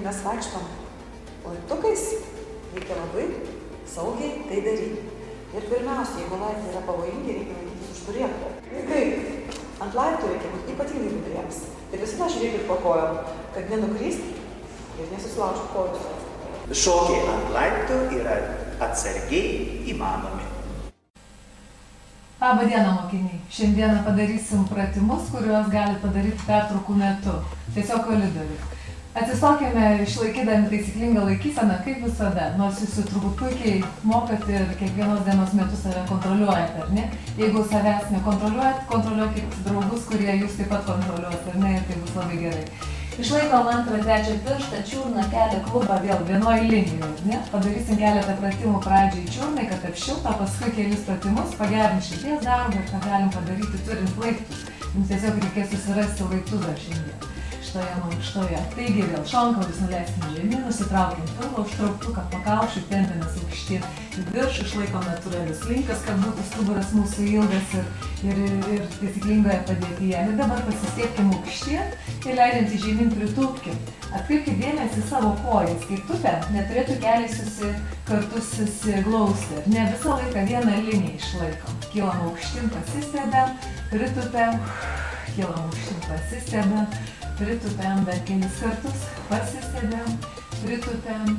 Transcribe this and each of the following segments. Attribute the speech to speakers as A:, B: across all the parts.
A: mes vaikštom laiptukais, reikia labai saugiai tai daryti. Ir pirmiausia, jeigu laiptai yra pavojingi, reikia laikytis už turėklų. Ir kaip? Ant laiptų reikia būti ypatingai budriems. Ir visada žiūrėkit po kojom, kad nenukryst ir nesusilaužt kojus.
B: Šokiai ant laiptų yra atsargiai įmanomi.
C: Labą dieną, mokiniai. Šiandieną padarysim pratimus, kuriuos gali padaryti pertraukų metu. Tiesiog koridoriui. Atsistokime išlaikydami taisyklingą laikyseną, kaip visada. Nors jūs turbūt puikiai mokat ir kiekvienos dienos metu save kontroliuojate, ar ne? Jeigu savęs nekontroliuojat, kontroliuokit draugus, kurie jūs taip pat kontroliuos, ar ne? Ir tai bus labai gerai. Išlaikom antrą, trečią pirštą, čiurną, kelią, klubą vėl vienoj linijoje, ar ne? Padarysim keletą pratimų pradžiai čiurnai, kad apšiltų, paskui kelis pratimus, pagerint širdies darbą ir ką galim padaryti turint laiptus. Jums tiesiog reikės susirasti laiptus dar šiandien. Šitoje mankštoje. Taigi vėl šonkaulius nuleiskim žemyn, nusitraukim pilvą, užtrauktuką pakaušį, tempėmės aukštyn į viršų, išlaikom natūralius linkas, kad būtų stuburas mūsų ilgas ir taisyklingoje padėtyje. Ir dabar pasistiepkim aukštyn ir leidžiant į žemyn pritūpkim. Atkreipkite dėmesį į savo kojas, kai tupia, neturėtų keliai kartu susiglausti. Ne visą laiką vieną liniją išlaikom. Kylam aukštyn, pasistebėm, pritūpiam, kylam aukštyn, pasistebėm. Pritūpiam dar kelis kartus, pasistebėm, pritūpiam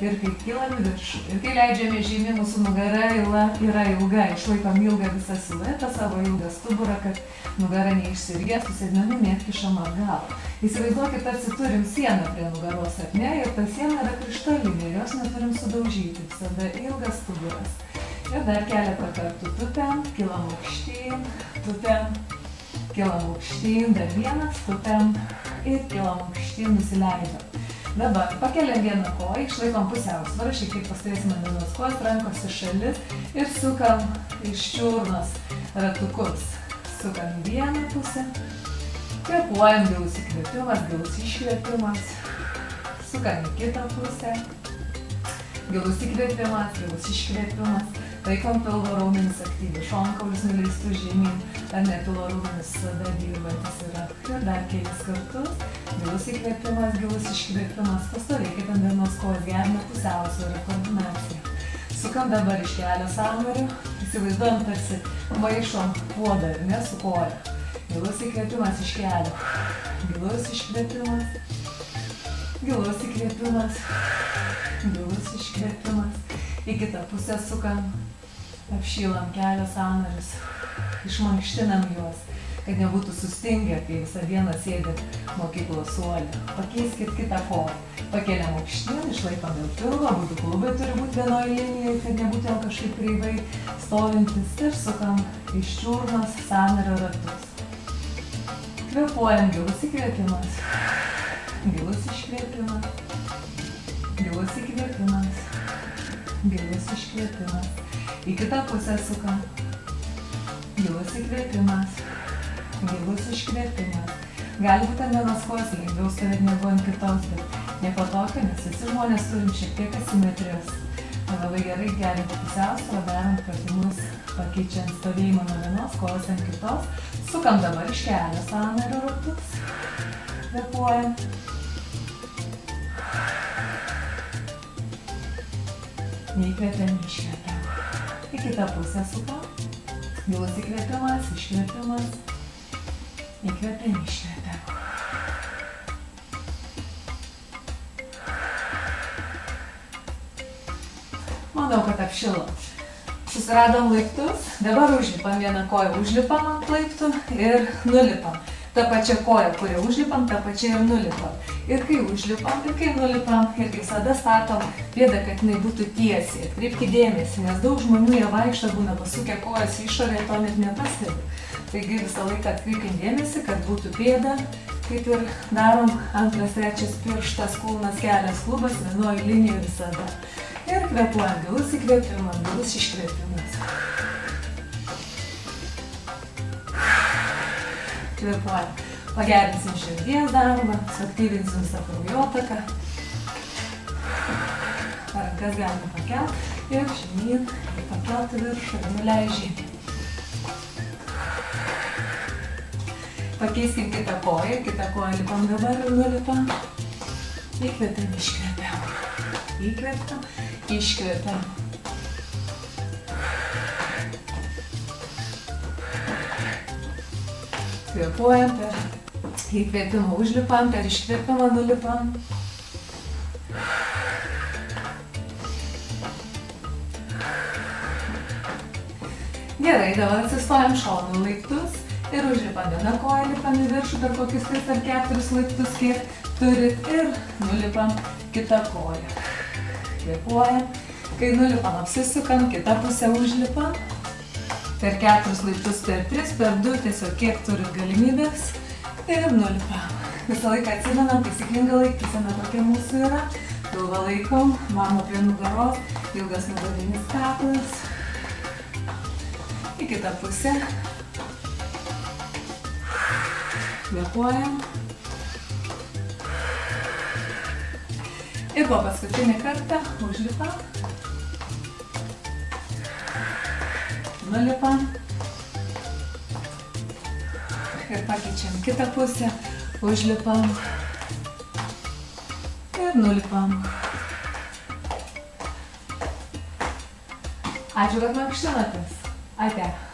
C: ir kai kylam į viršų. Ir kai leidžiame žemyn, mūsų nugara yra ilga, išlaikom ilgą visą siluetą, savo ilgą stuburą, kad nugara neišsirgėstų, sėdmenų neatkišam atgal. Įsivaizduokit, tarsi turim sieną prie nugaros, ar ne? Ir ta siena yra krištolinė, jos neturim sudaužyti, visada ilgas stuburas. Ir dar keletą kartų tupiam, kylam aukštyn, tupiam. Kylam aukštyn, dar vienas, tupiam ir kylam aukštyn, nusileidom. Dabar pakeliam vieną koją, išlaikom pusiausvyrą, šiek tiek pastovėsim ant vienos kojos, rankos į šalis ir sukam iš čiurnos ratukus. Sukam į vieną pusę, kvėpuojam, gilus įkvėpimas, gilus iškvėpimas, sukam į kitą pusę, gilus įkvėpimas, gilus iškvėpimas. Laikom pilvo raumenis aktyviai, šonkaulius nuleistų žemyn, ar ne pilvo raumenis visada dirbantis yra. Ir dar kelis kartus, gilus įkvėpimas, gilus iškvėpimas, pastovėkit ant vienos kojos, gerina pusiausvyrą, koordinaciją. Sukam dabar iš kelio sąnarių, įsivaizduojam tarsi maišom puodą, ar ne, su koja. Gilus įkvėpimas iš kelio, gilus iškvėpimas, gilus įkvėpimas, gilus iškvėpimas. Į kitą pusę sukam, apšylam kelio sąnarius, išmankštinam juos, kad nebūtų sustingę, kai visą dieną sėdit mokyklos suole. Pakeiskit kitą koją. Pakeliam aukštyn, išlaikom dėl pilvo, būtų klubai turi būti vienoj linijoje, kad nebūtų jau kažkaip kreivai stovintis. Ir sukam iš čiurnos sąnario ratus. Kvėpuojam, gilus įkvėpimas, gilus iškvėpimas, gilus įkvėpimas. Gilus iškvėpimas. Į kitą pusę sukam. Gilus įkvėpimas. Gilus iškvėpimas. Gali būti ant vienos kojos, lengviau stovėti negu ant kitos, bet nieko tokio, nes visi žmonės turim šiek tiek asimetrijos. Labai gerai gerinti pusiausvyrą, darant pratimus, pakeičiant stovėjimą nuo vienos kojos ant kitos. Sukam dabar iš kelio sąnario ratus. Kvėpuojam. Įkvėpiam, iškvėpiam. Į kitą pusę sukam. Gilus įkvėpimas, iškvėpimas. Įkvėpiam, iškvėpiam. Manau, kad apšilo. Susiradom laiptus, dabar užlipam vieną koją, užlipam ant laiptų ir nulipam. Ta pačia koja, kurią užlipam, ta pačia ir nulipam. Ir kai užlipam, ir kai nulipam, ir kai visada statom pėdą, kad jinai būtų tiesiai. Atkreipkite dėmesį, nes daug žmonių jie vaikšto, būna pasukę kojas išorę, to net nepastebi. Taigi visą laiką atkreipkite dėmesį, kad būtų pėda, kaip ir darom antras, trečias pirštas, kulnas, kelias, klubas, vienoj linijoje visada. Ir kvėpuojam, gilus įkvėpimas, gilus iškvėpimas. Kvėpuojam. Pagerinsim širdies darbą, suaktyvinsim visą kraujotaką. Rankas galime pakelt ir žemyn, ir pakelt į viršų, ir nuleidžiam. Pakeiskim kitą koją lipam dabar ir nulipam. Įkvepiam, iškvepiam. Įkvepiam, iškvepiam. Kvėpuojam per įkvėpimą, užlipam, per iškvėpimą nulipam. Gerai, dabar atsistojam šonu laiptus ir užlipam vieną koją, lipam į viršų per kokius 3 ar 4 laiptus, kiek turit, ir nulipam kitą koją. Kvėpuojam. Kai nulipam, apsisukam, kitą pusę užlipam. Per 4 laiptus, per 3, per 2, tiesiog kiek turit galimybės. Ir nulipam. Visą laiką atsimenam, taisyklinga laikysena tokia mūsų yra. Pilvą laikom, mama prie nugaros, ilgas nugarinis kaklas. Į kitą pusę. Kvėpuojam. Ir po paskutinį kartą užlipam. Nulipam. Ir pakeičiam kitą pusę. Užlipam. Ir nulipam. Ačiū, kad mankštinatės. Ate.